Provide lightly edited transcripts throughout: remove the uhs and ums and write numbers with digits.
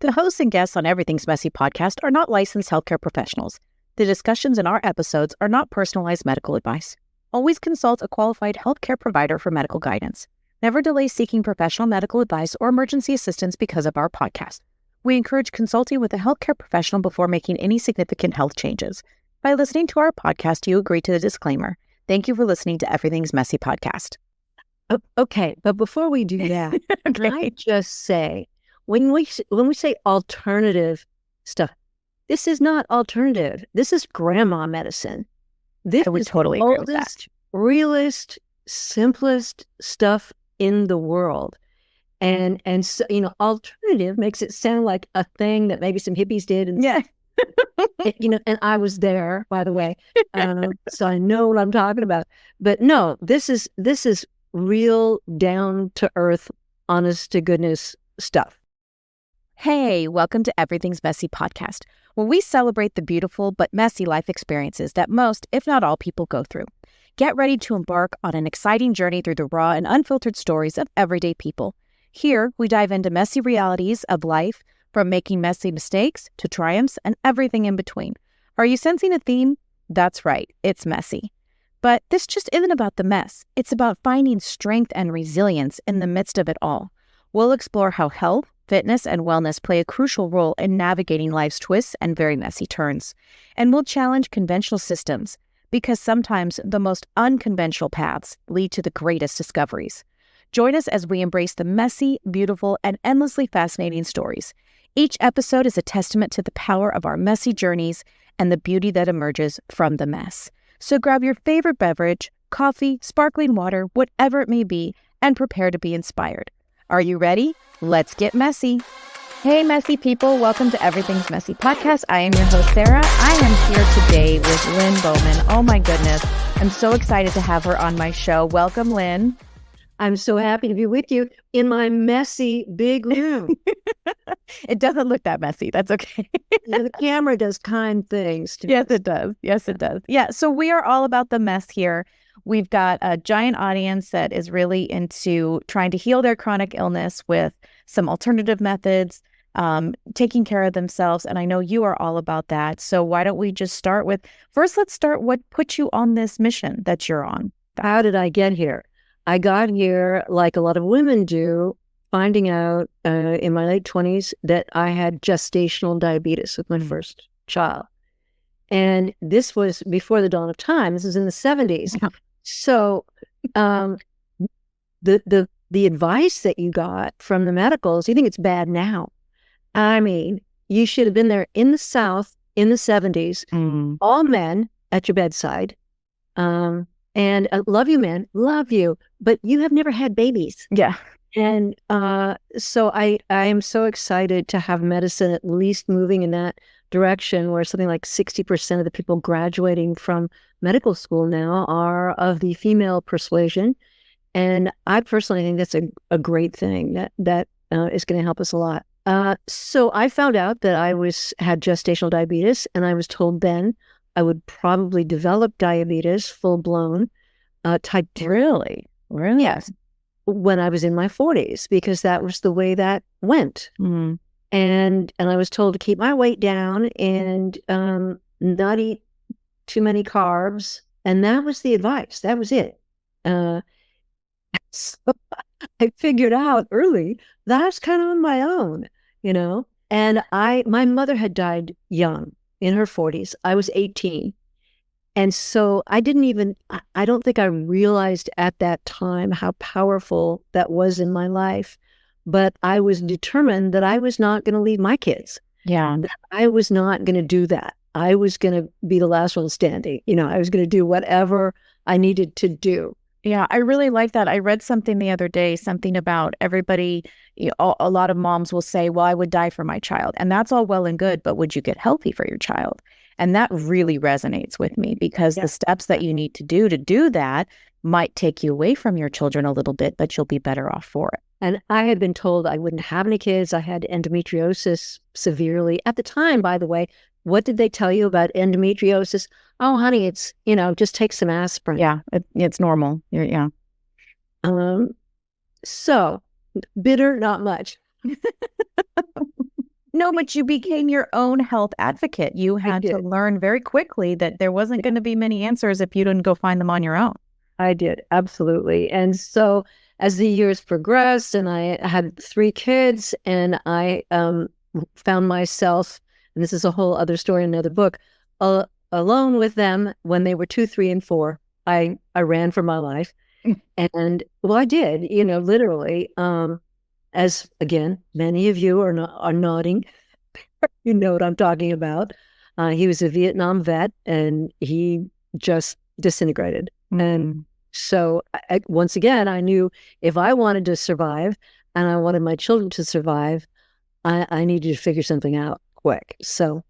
The hosts and guests on Everything's Messy podcast are not licensed healthcare professionals. The discussions in our episodes are not personalized medical advice. Always consult a qualified healthcare provider for medical guidance. Never delay seeking professional medical advice or emergency assistance because of our podcast. We encourage consulting with a healthcare professional before making any significant health changes. By listening to our podcast, you agree to the disclaimer. Thank you for listening to Everything's Messy podcast. Okay, but before we do that, can I just say, when we say alternative stuff, this is not alternative. This is grandma medicine. This I would is totally the agree with that. oldest, realest, simplest stuff in the world. And so, alternative makes it sound like a thing that maybe some hippies did. And, Yeah. and I was there, by the way, so I know what I'm talking about. But no, this is real, down to earth, honest to goodness stuff. Hey, welcome to Everything's Messy podcast, where we celebrate the beautiful but messy life experiences that most, if not all, people go through. Get ready to embark on an exciting journey through the raw and unfiltered stories of everyday people. Here, we dive into messy realities of life, from making messy mistakes to triumphs and everything in between. Are you sensing a theme? That's right, it's messy. But this just isn't about the mess. It's about finding strength and resilience in the midst of it all. We'll explore how health, fitness, and wellness play a crucial role in navigating life's twists and very messy turns. And we'll challenge conventional systems, because sometimes the most unconventional paths lead to the greatest discoveries. Join us as we embrace the messy, beautiful, and endlessly fascinating stories. Each episode is a testament to the power of our messy journeys and the beauty that emerges from the mess. So grab your favorite beverage, coffee, sparkling water, whatever it may be, and prepare to be inspired. Are you ready? Let's get messy. Hey, messy people. Welcome to Everything's Messy podcast. I am your host, Sarah. I am here today with Lynn Bowman. Oh, my goodness. I'm so excited to have her on my show. Welcome, Lynn. I'm so happy to be with you in my messy big room. It doesn't look that messy. That's okay. The camera does kind things. Yes, it does. Yes, it does. Yeah. So we are all about the mess here. We've got a giant audience that is really into trying to heal their chronic illness with some alternative methods, taking care of themselves. And I know you are all about that. So why don't we just start with, first, let's start what put you on this mission that you're on. How did I get here? I got here like a lot of women do, finding out in my late 20s that I had gestational diabetes with my first child. And this was before the dawn of time. This is in the 70s. So the advice that you got from the medicals, you think it's bad now. I mean, you should have been there in the South in the 70s, all men at your bedside. And love you, man, love you, but you have never had babies. Yeah. And so I am so excited to have medicine at least moving in that direction, where something like 60% of the people graduating from medical school now are of the female persuasion. And I personally think that's a great thing that is going to help us a lot. So I found out that I had gestational diabetes, and I was told then I would probably develop diabetes full blown, type 2. Really? Yes. When I was in my 40s, because that was the way that went. Mm. And I was told to keep my weight down and not eat too many carbs. And that was the advice. That was it. So I figured out early that's kind of on my own, And my mother had died young, in her 40s. I was 18. And so I don't think I realized at that time how powerful that was in my life. But I was determined that I was not going to leave my kids. Yeah. I was not going to do that. I was going to be the last one standing. I was going to do whatever I needed to do. Yeah, I really like that. I read something the other day, something about everybody, a lot of moms will say, well, I would die for my child. And that's all well and good, but would you get healthy for your child? And that really resonates with me, because the steps that you need to do that might take you away from your children a little bit, but you'll be better off for it. And I had been told I wouldn't have any kids. I had endometriosis severely. At the time, by the way, what did they tell you about endometriosis? Oh, honey, it's, just take some aspirin. Yeah, it's normal. Yeah. So bitter, not much. No, but you became your own health advocate. You had to learn very quickly that there wasn't going to be many answers if you didn't go find them on your own. I did, absolutely. And so as the years progressed and I had 3 kids and I found myself, and this is a whole other story in another book, alone with them when they were 2, 3, and 4. I ran for my life. And well, I did, literally, as again, many of you are nodding. You know what I'm talking about. He was a Vietnam vet and he just disintegrated. And so once again, I knew if I wanted to survive and I wanted my children to survive, I needed to figure something out quick. So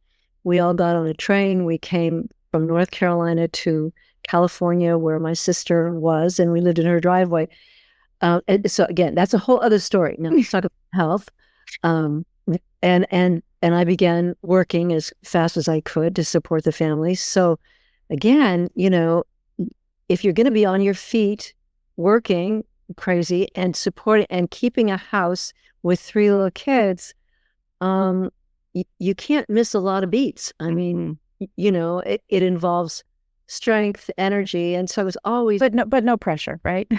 we all got on a train. We came from North Carolina to California where my sister was, and we lived in her driveway. And so again, that's a whole other story. Now let's talk about health. And I began working as fast as I could to support the family. So again, if you're going to be on your feet working crazy and supporting and keeping a house with 3 little kids, you can't miss a lot of beats. I mean, it involves strength, energy, and so I was always but no pressure, right?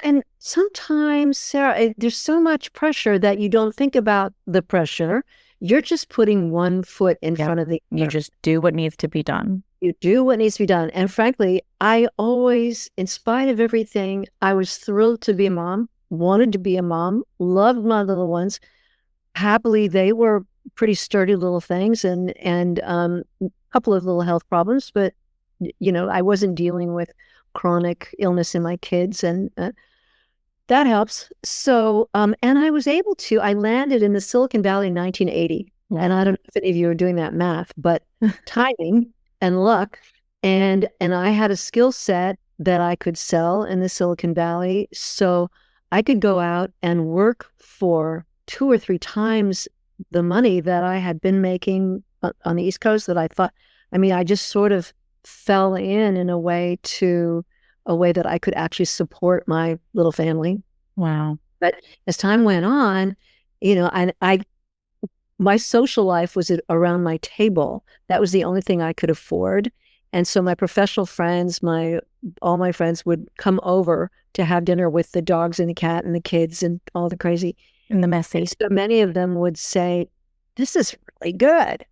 And sometimes, Sarah, there's so much pressure that you don't think about the pressure. You're just putting one foot in front of the other. You just do what needs to be done. You do what needs to be done. And frankly, I always, in spite of everything, I was thrilled to be a mom, wanted to be a mom, loved my little ones. Happily, they were pretty sturdy little things and a couple of little health problems, but I wasn't dealing with chronic illness in my kids, and that helps. So, and I was able to, I landed in the Silicon Valley in 1980. And I don't know if any of you are doing that math, but timing and luck. And I had a skill set that I could sell in the Silicon Valley. So I could go out and work for 2 or 3 times the money that I had been making on the East Coast that I thought, I just sort of fell in a way that I could actually support my little family. Wow. But as time went on, my social life was around my table. That was the only thing I could afford. And so my professional friends, all my friends would come over to have dinner with the dogs and the cat and the kids and all the crazy. And the messy. And so many of them would say, "This is really good."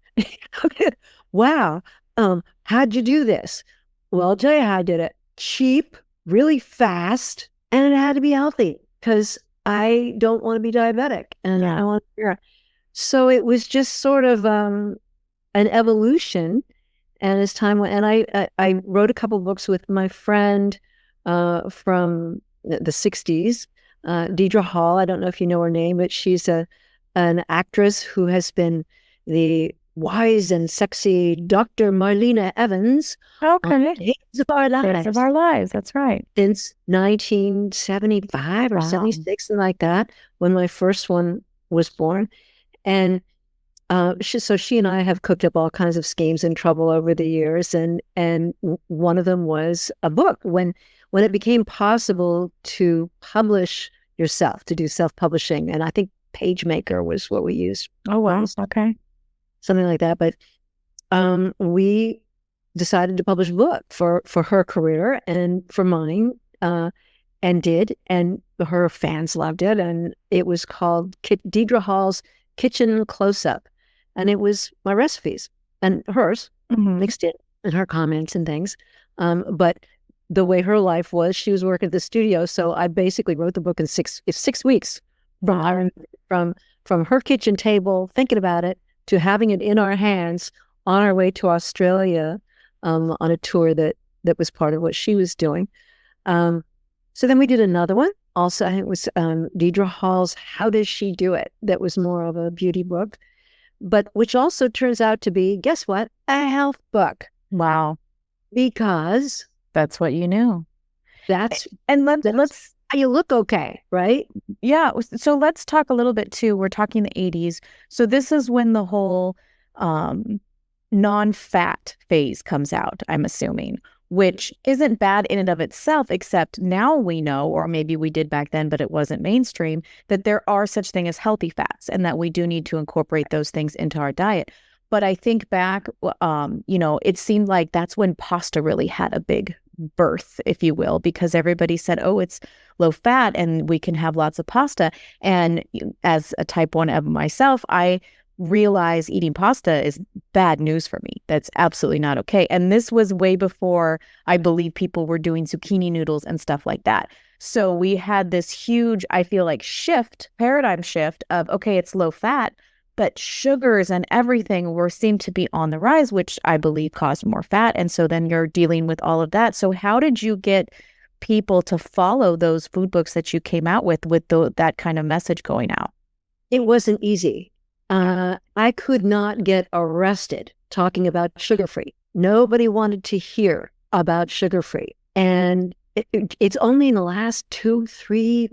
Wow. How'd you do this? Well, I'll tell you how I did it. Cheap, really fast, and it had to be healthy because I don't want to be diabetic and I want to figure out. So it was just sort of an evolution. And as time went, and I wrote a couple books with my friend from the 60s, Deidre Hall. I don't know if you know her name, but she's an actress who has been the wise and sexy Dr. Marlena Evans. Okay. Days of Our Lives. Days of Our Lives, that's right. Since 1975 or 76, something like that, when my first one was born. And she and I have cooked up all kinds of schemes and trouble over the years. And one of them was a book. When it became possible to publish yourself, to do self-publishing. And I think PageMaker was what we used. Oh, wow. Okay. Something like that. But we decided to publish a book for her career and for mine, and did. And her fans loved it. And it was called Deidre Hall's Kitchen Close-Up. And it was my recipes and hers mixed in and her comments and things. But the way her life was, she was working at the studio. So I basically wrote the book in 6 weeks from her kitchen table, thinking about it, to having it in our hands on our way to Australia on a tour that was part of what she was doing. So then we did another one. Also, I think it was Deidre Hall's How Does She Do It? That was more of a beauty book, but which also turns out to be, guess what? A health book. Wow. Because that's what you knew. That's how you look okay, right? Yeah. So let's talk a little bit too. We're talking the 80s. So this is when the whole non-fat phase comes out, I'm assuming. which isn't bad in and of itself, except now we know, or maybe we did back then, but it wasn't mainstream, that there are such things as healthy fats and that we do need to incorporate those things into our diet. But I think back, it seemed like that's when pasta really had a big birth, if you will, because everybody said, oh, it's low fat and we can have lots of pasta. And as a type 1 of myself, I realize eating pasta is bad news for me. That's absolutely not okay. And this was way before I believe people were doing zucchini noodles and stuff like that. So we had this huge, I feel like, paradigm shift of, okay, it's low fat, but sugars and everything seemed to be on the rise, which I believe caused more fat. And so then you're dealing with all of that. So how did you get people to follow those food books that you came out with that kind of message going out? It wasn't easy. I could not get arrested talking about sugar-free. Nobody wanted to hear about sugar-free. And it's only in the last 2, 3,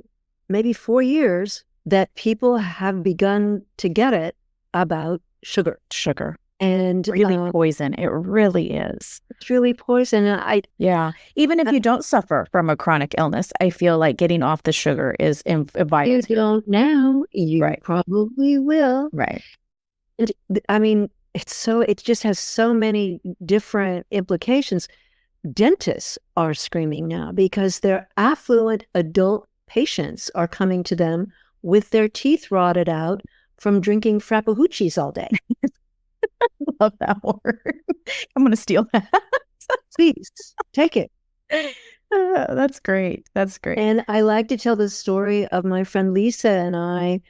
maybe 4 years that people have begun to get it about sugar. And really poison. It really is. It's really poison. Yeah. Even if you don't suffer from a chronic illness, I feel like getting off the sugar is vital. You don't now. You probably will. Right. It just has so many different implications. Dentists are screaming now because their affluent adult patients are coming to them with their teeth rotted out from drinking frappuccinos all day. Love that word. I'm going to steal that. Please take it. That's great. That's great. And I like to tell the story of my friend Lisa and I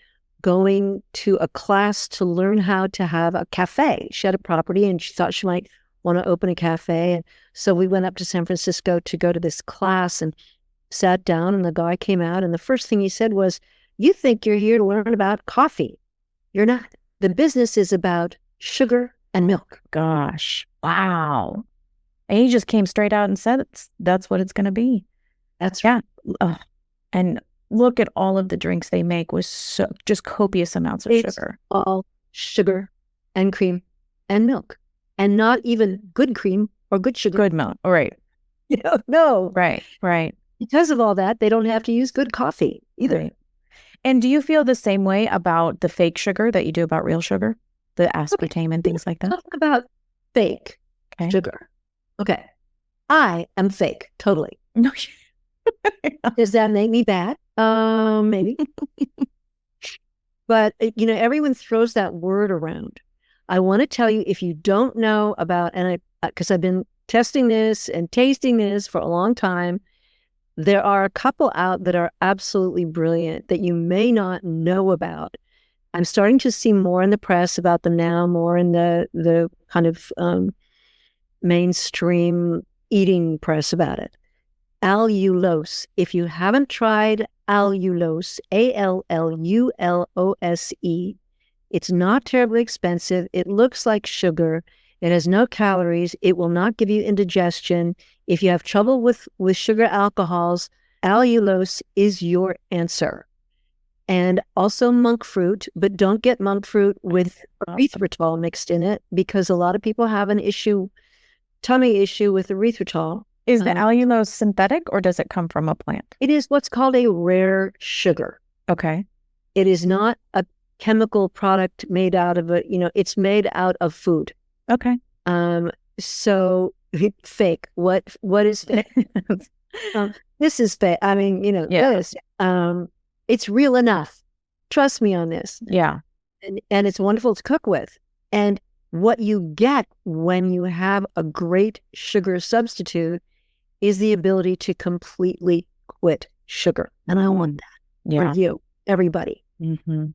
going to a class to learn how to have a cafe. She had a property and she thought she might want to open a cafe. And so we went up to San Francisco to go to this class and sat down, and the guy came out, and the first thing he said was, "You think you're here to learn about coffee. You're not. The business is about sugar and milk." Gosh. Wow. And he just came straight out and said that's what it's going to be. That's right. And look at all of the drinks they make with just copious amounts of sugar. All sugar and cream and milk, and not even good cream or good sugar. Good milk. Right. No. Right. Because of all that, they don't have to use good coffee either. Right. And do you feel the same way about the fake sugar that you do about real sugar? The aspartame and things like that? Talk about fake sugar. Okay. I am fake, totally. No. Does that make me bad? Maybe. But, everyone throws that word around. I want to tell you, if you don't know about, and because I've been testing this and tasting this for a long time, there are a couple out that are absolutely brilliant that you may not know about. I'm starting to see more in the press about them now, more in the kind of mainstream eating press about it. Allulose. If you haven't tried allulose, ALLULOSE, it's not terribly expensive. It looks like sugar. It has no calories. It will not give you indigestion. If you have trouble with sugar alcohols, allulose is your answer. And also monk fruit, but don't get monk fruit with erythritol mixed in it, because a lot of people have an tummy issue with erythritol. Is the allulose synthetic, or does it come from a plant? It is what's called a rare sugar. Okay. It is not a chemical product made out of it's made out of food. Okay. So fake. What is fake? This is fake. This. It's real enough. Trust me on this. Yeah. And it's wonderful to cook with. And what you get when you have a great sugar substitute is the ability to completely quit sugar. And I want that for you, everybody. Mm-hmm.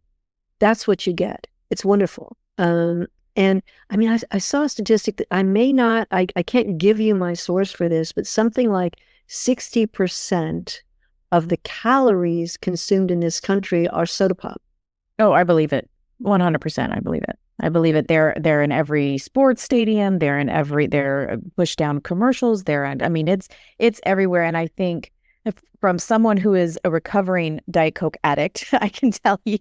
That's what you get. It's wonderful. And I saw a statistic that I can't give you my source for this, but something like 60% of the calories consumed in this country are soda pop. Oh, I believe it. 100%. I believe it. They're in every sports stadium. They're pushed down commercials. It's everywhere. And I think from someone who is a recovering Diet Coke addict, I can tell you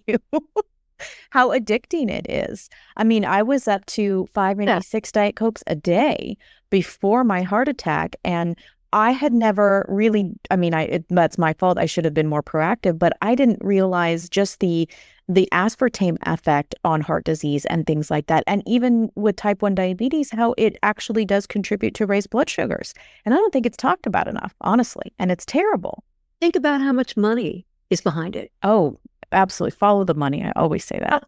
how addicting it is. I mean, I was up to 5, maybe 6 Diet Cokes a day before my heart attack. And I had never really, I mean, that's my fault. I should have been more proactive, but I didn't realize just the aspartame effect on heart disease and things like that. And even with type 1 diabetes, how it actually does contribute to raised blood sugars. And I don't think it's talked about enough, honestly. And it's terrible. Think about how much money is behind it. Oh, absolutely. Follow the money. I always say that.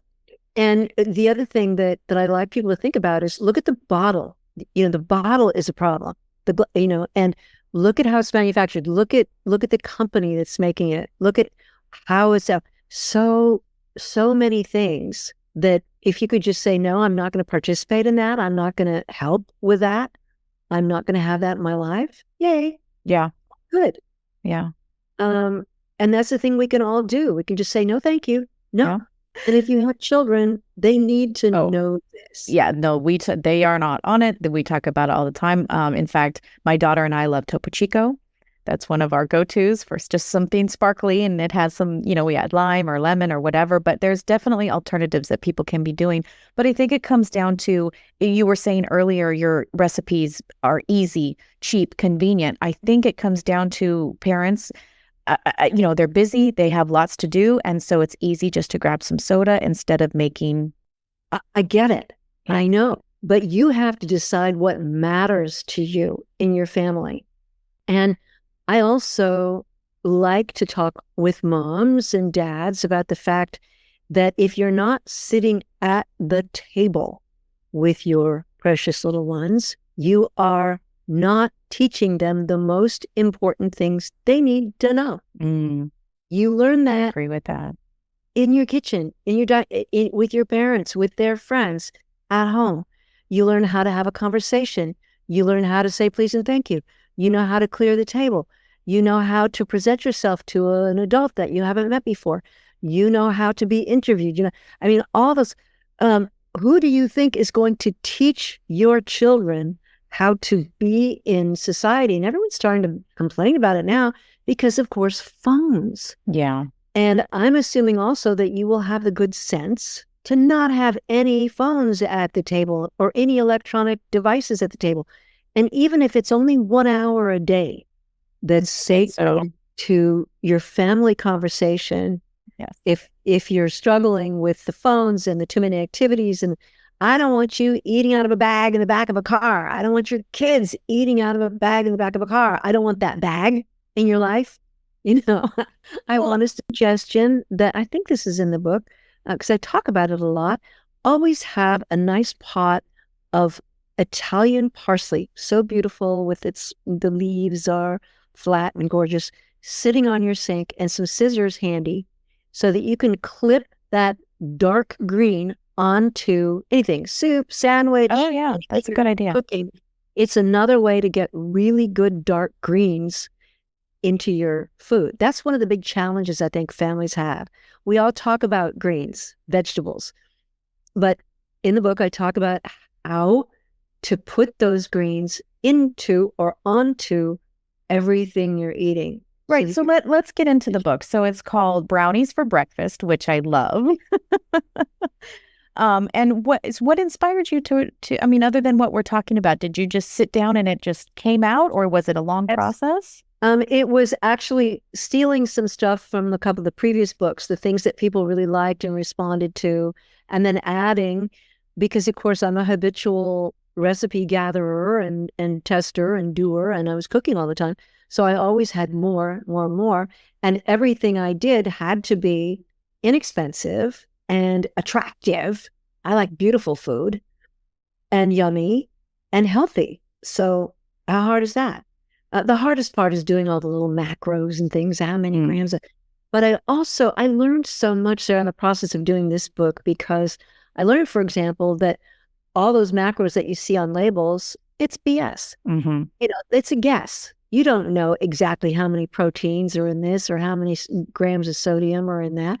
And the other thing that I'd like people to think about is look at the bottle. The bottle is a problem. And look at how it's manufactured. Look at the company that's making it. Look at how it's out. So many things that if you could just say, no, I'm not going to participate in that. I'm not going to help with that. I'm not going to have that in my life. Yay. Yeah. Good. Yeah. And that's the thing we can all do. We can just say, no, thank you. No. Yeah. And if you have children, they need to know this. Yeah, no, they are not on it. We talk about it all the time. In fact, my daughter and I love Topo Chico. That's one of our go-tos for just something sparkly, and it has some, we add lime or lemon or whatever, but there's definitely alternatives that people can be doing. But I think it comes down to, you were saying earlier, your recipes are easy, cheap, convenient. I think it comes down to parents, they're busy, they have lots to do, and so it's easy just to grab some soda instead of making. I get it. Yeah. I know, but you have to decide what matters to you in your family. And I also like to talk with moms and dads about the fact that if you're not sitting at the table with your precious little ones, you are not teaching them the most important things they need to know. You learn that. I agree with that. In your kitchen, in your with your parents, with their friends, at home. You learn how to have a conversation. You learn how to say please and thank you. You know how to clear the table. You know how to present yourself to an adult that you haven't met before. You know how to be interviewed. All those. Who do you think is going to teach your children how to be in society? And everyone's starting to complain about it now because, of course, phones. Yeah. And I'm assuming also that you will have the good sense to not have any phones at the table or any electronic devices at the table. And even if it's only 1 hour a day that's sacred to your family conversation, yes. If you're struggling with the phones and the too many activities, and I don't want you eating out of a bag in the back of a car. I don't want your kids eating out of a bag in the back of a car. I don't want that bag in your life. I want a suggestion that I think this is in the book because I talk about it a lot. Always have a nice pot of Italian parsley, so beautiful with the leaves are flat and gorgeous, sitting on your sink, and some scissors handy so that you can clip that dark green onto anything, soup, sandwich. Oh yeah, that's a good idea. Cooking. It's another way to get really good dark greens into your food. That's one of the big challenges I think families have. We all talk about greens, vegetables, but in the book I talk about how to put those greens into or onto everything you're eating. Right. So let's get into the book. So it's called Brownies for Breakfast, which I love. And what inspired you to, other than what we're talking about, did you just sit down and it just came out, or was it a long process? It was actually stealing some stuff from a couple of the previous books, the things that people really liked and responded to, and then adding, because of course I'm a habitual recipe gatherer and tester and doer, and I was cooking all the time. So I always had more, and everything I did had to be inexpensive and attractive. I like beautiful food and yummy and healthy. So how hard is that? The hardest part is doing all the little macros and things, how many grams. But I learned so much there in the process of doing this book, because I learned, for example, that all those macros that you see on labels, it's BS. Mm-hmm. It's a guess. You don't know exactly how many proteins are in this or how many grams of sodium are in that.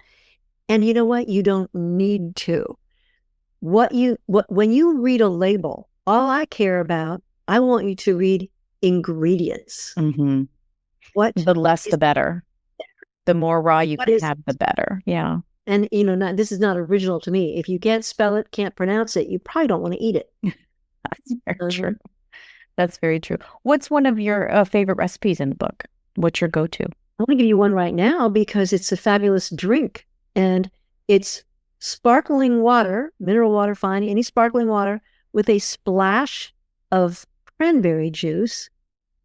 And you know what? You don't need to. When you read a label, all I care about, I want you to read ingredients. Mm-hmm. The less, the better. The more raw you can have, the better. Yeah. And, this is not original to me. If you can't spell it, can't pronounce it, you probably don't want to eat it. That's very true. That's very true. What's one of your favorite recipes in the book? What's your go-to? I want to give you one right now because it's a fabulous drink. And it's sparkling water, mineral water, fine, any sparkling water with a splash of cranberry juice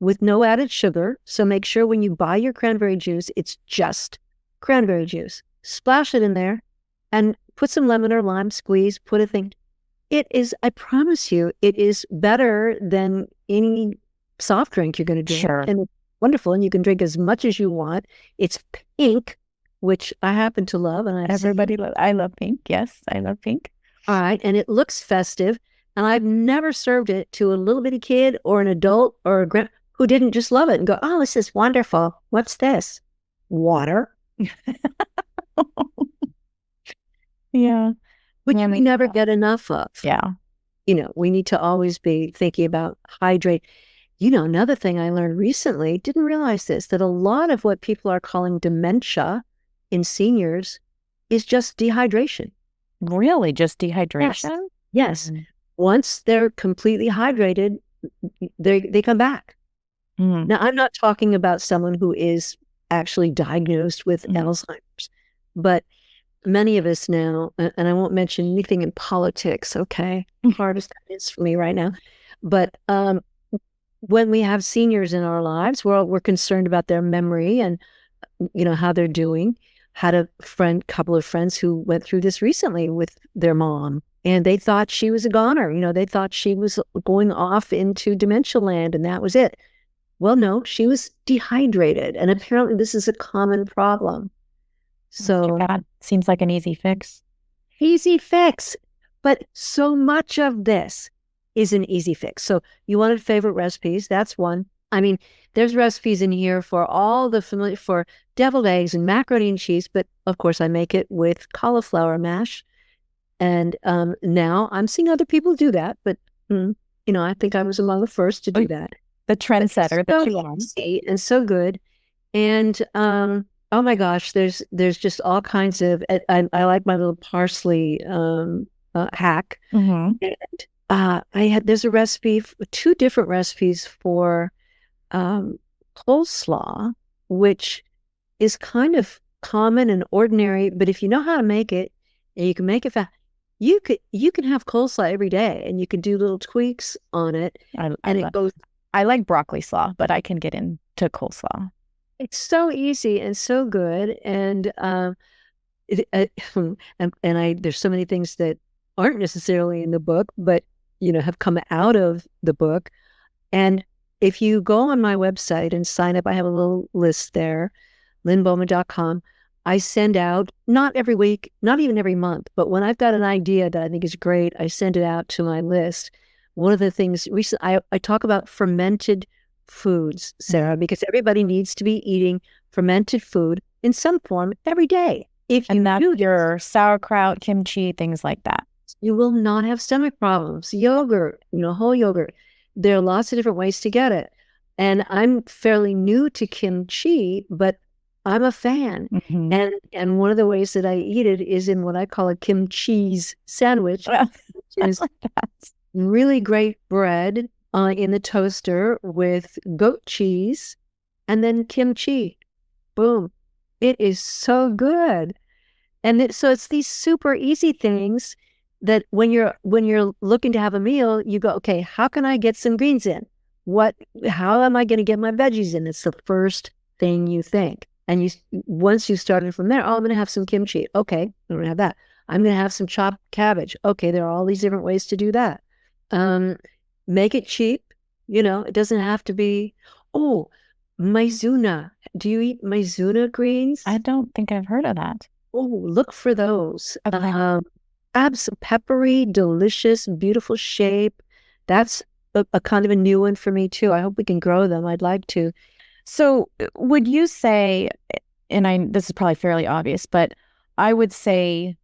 with no added sugar. So make sure when you buy your cranberry juice, it's just cranberry juice. Splash it in there and put some lemon or lime squeeze, put a thing. It is, I promise you, it is better than any soft drink you're going to drink. Sure. And it's wonderful. And you can drink as much as you want. It's pink, which I happen to love. And I love pink. Yes, I love pink. All right. And it looks festive. And I've never served it to a little bitty kid or an adult or a who didn't just love it and go, oh, this is wonderful. What's this? Water. Yeah. Which we never get enough of. Yeah. We need to always be thinking about hydrate. Another thing I learned recently, didn't realize this, that a lot of what people are calling dementia in seniors is just dehydration. Really? Just dehydration? Yes. Once they're completely hydrated, they come back. Now, I'm not talking about someone who is actually diagnosed with Alzheimer's, but many of us now, and I won't mention anything in politics, okay? Hard as that is for me right now. But when we have seniors in our lives, we're concerned about their memory and, how they're doing. Had a couple of friends who went through this recently with their mom, and they thought she was a goner. They thought she was going off into dementia land, and that was it. Well, no, she was dehydrated, and apparently this is a common problem. So God, seems like an easy fix. Easy fix. But so much of this is an easy fix. So you wanted favorite recipes. That's one. I mean, there's recipes in here for all the familiar, for deviled eggs and macaroni and cheese. But of course, I make it with cauliflower mash. And now I'm seeing other people do that. But, I think I was among the first to do that. The trendsetter that you are. And so good. And oh my gosh, there's just all kinds of. I like my little parsley hack. And there's a recipe, two different recipes for coleslaw, which is kind of common and ordinary. But if you know how to make it, and you can make it fast, you can have coleslaw every day, and you can do little tweaks on it, it goes. I like broccoli slaw, but I can get into coleslaw. It's so easy and so good, and there's so many things that aren't necessarily in the book, but have come out of the book. And if you go on my website and sign up, I have a little list there, lynnbowman.com. I send out, not every week, not even every month, but when I've got an idea that I think is great, I send it out to my list. One of the things recently, I talk about fermented foods, Sarah, because everybody needs to be eating fermented food in some form every day. And that's your sauerkraut, kimchi, things like that. You will not have stomach problems. Yogurt, whole yogurt. There are lots of different ways to get it. And I'm fairly new to kimchi, but I'm a fan. And one of the ways that I eat it is in what I call a kimchi's sandwich, which is really great bread in the toaster with goat cheese and then kimchi. Boom. It is so good. And so it's these super easy things that when you're looking to have a meal, you go, okay, how can I get some greens in? How am I going to get my veggies in? It's the first thing you think. And once you started from there, I'm going to have some kimchi. Okay, I'm going to have that. I'm going to have some chopped cabbage. Okay, there are all these different ways to do that. Make it cheap. It doesn't have to be, maizuna. Do you eat maizuna greens? I don't think I've heard of that. Oh, look for those. Okay. Peppery, delicious, beautiful shape. That's a kind of a new one for me too. I hope we can grow them. I'd like to. So would you say, and this is probably fairly obvious, but I would say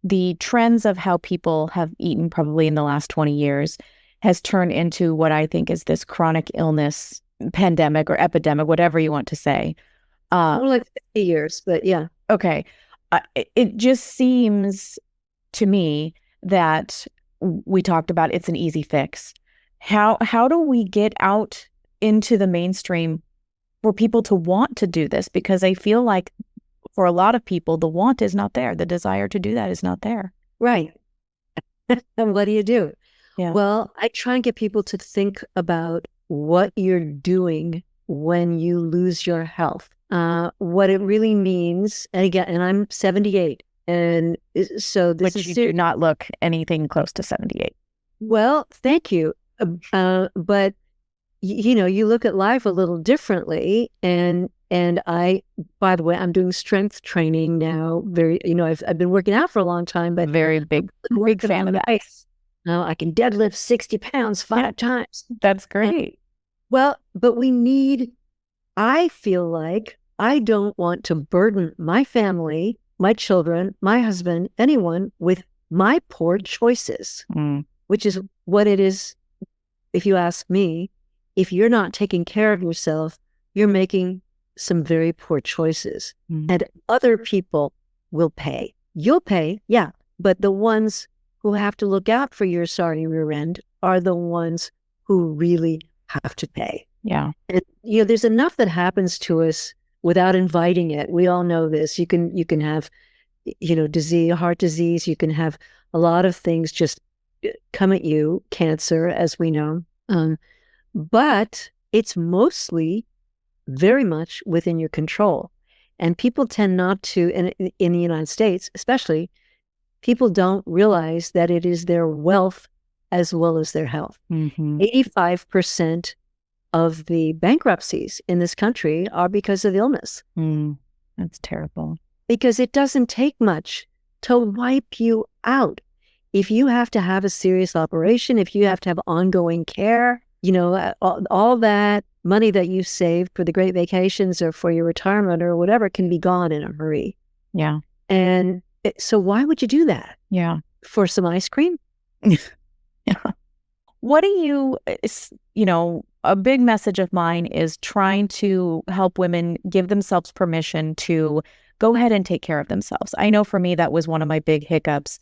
the trends of how people have eaten probably in the last 20 years has turned into what I think is this chronic illness pandemic or epidemic, whatever you want to say. More like 50 years, but yeah. Okay. it just seems to me that we talked about it's an easy fix. How do we get out into the mainstream for people to want to do this? Because I feel like for a lot of people, the want is not there. The desire to do that is not there. Right. And what do you do? Yeah. Well, I try and get people to think about what you're doing when you lose your health, what it really means. And again, and I'm 78. And so this Which you do not look anything close to 78. Well, thank you. But you look at life a little differently. And I, by the way, I'm doing strength training now. I've been working out for a long time, but very big fan of that. Now I can deadlift 60 pounds 5 times. That's great. Well, but I feel like I don't want to burden my family, my children, my husband, anyone with my poor choices, which is what it is. If you ask me, if you're not taking care of yourself, you're making some very poor choices, and other people will pay. You'll pay, yeah, but the ones who have to look out for your sorry rear end are the ones who really have to pay. Yeah. And there's enough that happens to us without inviting it. We all know this. You can have, heart disease. You can have a lot of things just come at you, cancer, as we know. But it's mostly very much within your control. And people tend not to, and in the United States especially, people don't realize that it is their wealth as well as their health. 85% of the bankruptcies in this country are because of illness. That's terrible. Because it doesn't take much to wipe you out. If you have to have a serious operation, if you have to have ongoing care, all that money that you saved for the great vacations or for your retirement or whatever can be gone in a hurry. Yeah. And so why would you do that? Yeah. For some ice cream? Yeah. What do you, a big message of mine is trying to help women give themselves permission to go ahead and take care of themselves. I know for me, that was one of my big hiccups.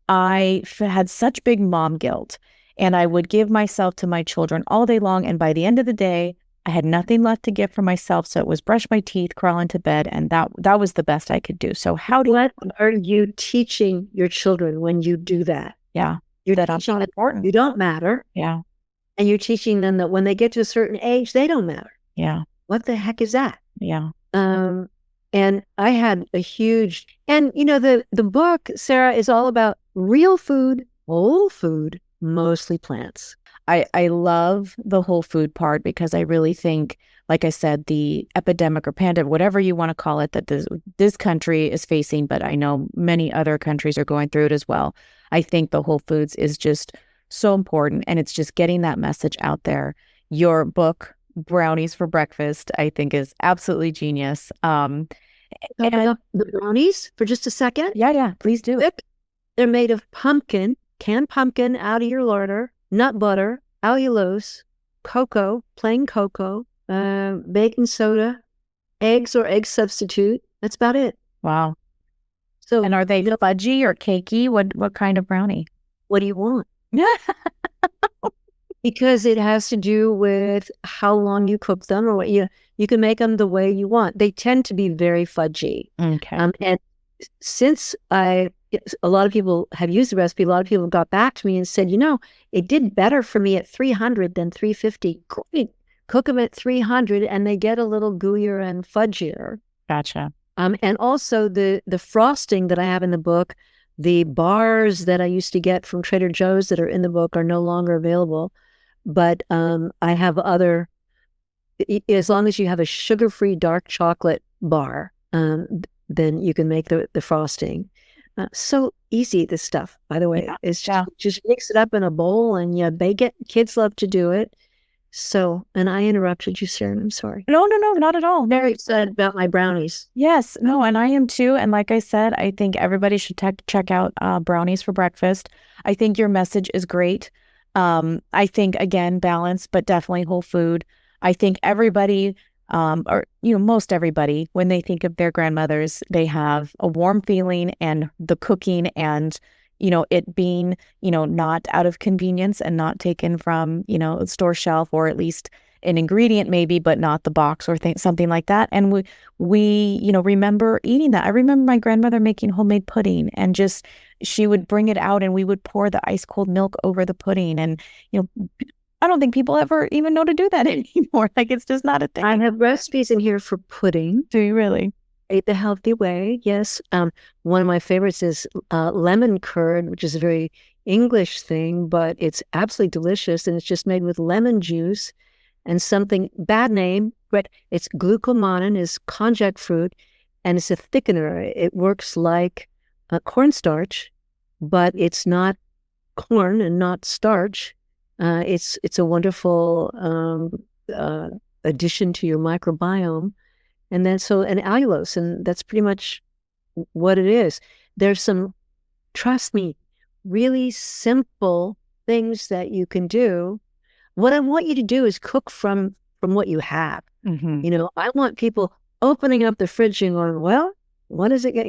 I had such big mom guilt, and I would give myself to my children all day long. And by the end of the day, I had nothing left to give for myself. So it was brush my teeth, crawl into bed. And that was the best I could do. So what are you teaching your children when you do that? Yeah. That's not important. You don't matter. Yeah. And you're teaching them that when they get to a certain age, they don't matter. Yeah. What the heck is that? Yeah. And I had a huge, and the book, Sarah, is all about real food, whole food, mostly plants. I love the whole food part because I really think, like I said, the epidemic or pandemic, whatever you want to call it, that this country is facing, but I know many other countries are going through it as well. I think the whole foods is just so important, and it's just getting that message out there. Your book, Brownies for Breakfast, I think is absolutely genius. And the brownies for just a second? Yeah, please do. They're made of canned pumpkin out of your larder, nut butter, allulose, cocoa, plain cocoa, baking soda, eggs or egg substitute. That's about it. Wow. So, and are they fudgy or cakey? What kind of brownie? What do you want? Because it has to do with how long you cook them, or what you can make them the way you want. They tend to be very fudgy. Okay. And since a lot of people have used the recipe, a lot of people got back to me and said, it did better for me at 300 than 350. Great. Cook them at 300 and they get a little gooier and fudgier. Gotcha. And also the frosting that I have in the book, the bars that I used to get from Trader Joe's that are in the book are no longer available. But I have other, as long as you have a sugar-free dark chocolate bar, then you can make the frosting. So easy, this stuff, by the way. Yeah. It's just mix it up in a bowl and you bake it. Kids love to do it. So, and I interrupted you, Sarah. I'm sorry. No, not at all. Very excited about my brownies. Yes, no, and I am too. And like I said, I think everybody should check out Brownies for Breakfast. I think your message is great. I think, again, balance, but definitely whole food. I think everybody or, most everybody, when they think of their grandmothers, they have a warm feeling, and the cooking and, it being, not out of convenience and not taken from, a store shelf, or at least an ingredient maybe, but not the box or something like that. And we remember eating that. I remember my grandmother making homemade pudding, and she would bring it out and we would pour the ice cold milk over the pudding. And, I don't think people ever even know to do that anymore. Like, it's just not a thing. I have recipes in here for pudding. Do you really? Eat the healthy way, yes. One of my favorites is lemon curd, which is a very English thing, but it's absolutely delicious, and it's just made with lemon juice and something, bad name, but it's glucomannan, is konjac fruit, and it's a thickener. It works like cornstarch, but it's not corn and not starch. It's a wonderful addition to your microbiome. And then and allulose, and that's pretty much what it is. There's some, trust me, really simple things that you can do. What I want you to do is cook from what you have. Mm-hmm. I want people opening up the fridge and going, well, what does it get,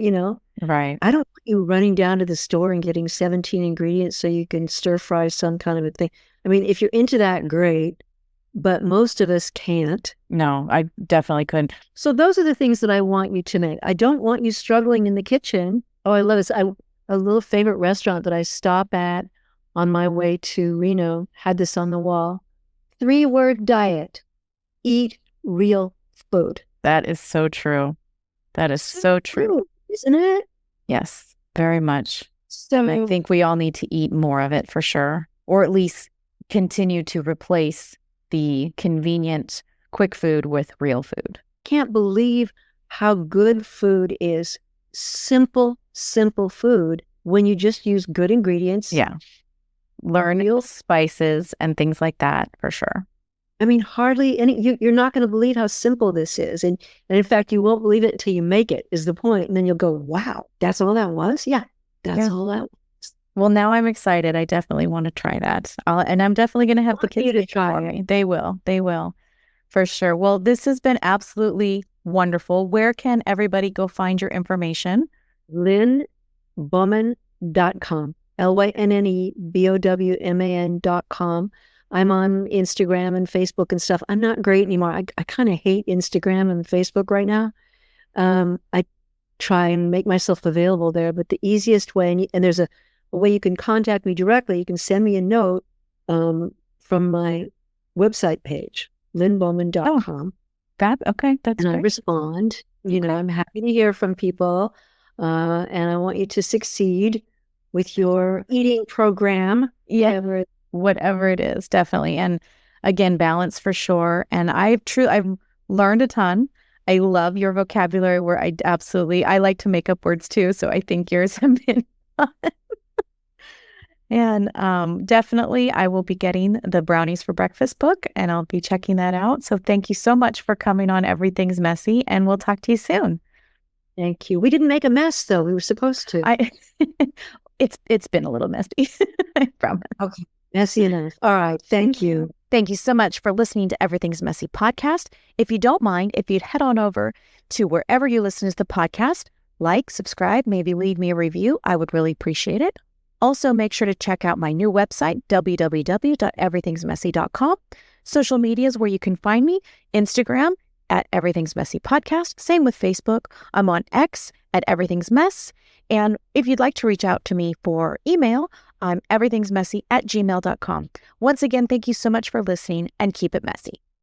Right. I don't want you running down to the store and getting 17 ingredients so you can stir fry some kind of a thing. I mean, if you're into that, great. But most of us can't. No, I definitely couldn't. So those are the things that I want you to make. I don't want you struggling in the kitchen. Oh, I love this. A little favorite restaurant that I stop at on my way to Reno had this on the wall. 3-word diet. Eat real food. That is so true. That is so true. Isn't it? Yes, very much. So I think we all need to eat more of it for sure, or at least continue to replace the convenient, quick food with real food. Can't believe how good food is. Simple food when you just use good ingredients. Yeah. Learn real spices and things like that for sure. I mean, hardly any, you're not going to believe how simple this is. And in fact, you won't believe it until you make it, is the point. And then you'll go, wow, that's all that was? Yeah, that's all that was. Well, now I'm excited. I definitely want to try that. And I'm definitely going to have the kids to try it. They will for sure. Well, this has been absolutely wonderful. Where can everybody go find your information? LynnBowman.com, LynnBowman.com. I'm on Instagram and Facebook and stuff. I'm not great anymore. I kind of hate Instagram and Facebook right now. I try and make myself available there, but the easiest way, and there's a way you can contact me directly. You can send me a note from my website page, LynnBowman.com. Okay, that's and great. I respond. I'm happy to hear from people, and I want you to succeed with your eating program. Yeah, whatever it is, definitely. And again, balance for sure. And I've learned a ton. I love your vocabulary where I like to make up words too. So I think yours have been fun. And definitely I will be getting the Brownies for Breakfast book, and I'll be checking that out. So thank you so much for coming on Everything's Messy, and we'll talk to you soon. Thank you. We didn't make a mess though. We were supposed to. It's been a little messy. I promise. Okay. Messy enough. All right. Thank you. Thank you so much for listening to Everything's Messy podcast. If you don't mind, if you'd head on over to wherever you listen to the podcast, like, subscribe, maybe leave me a review. I would really appreciate it. Also, make sure to check out my new website, www.everythingsmessy.com. Social media is where you can find me. Instagram at Everything's Messy Podcast. Same with Facebook. I'm on X at Everything's Mess. And if you'd like to reach out to me for email, I'm everythingsmessy@gmail.com. Once again, thank you so much for listening, and keep it messy.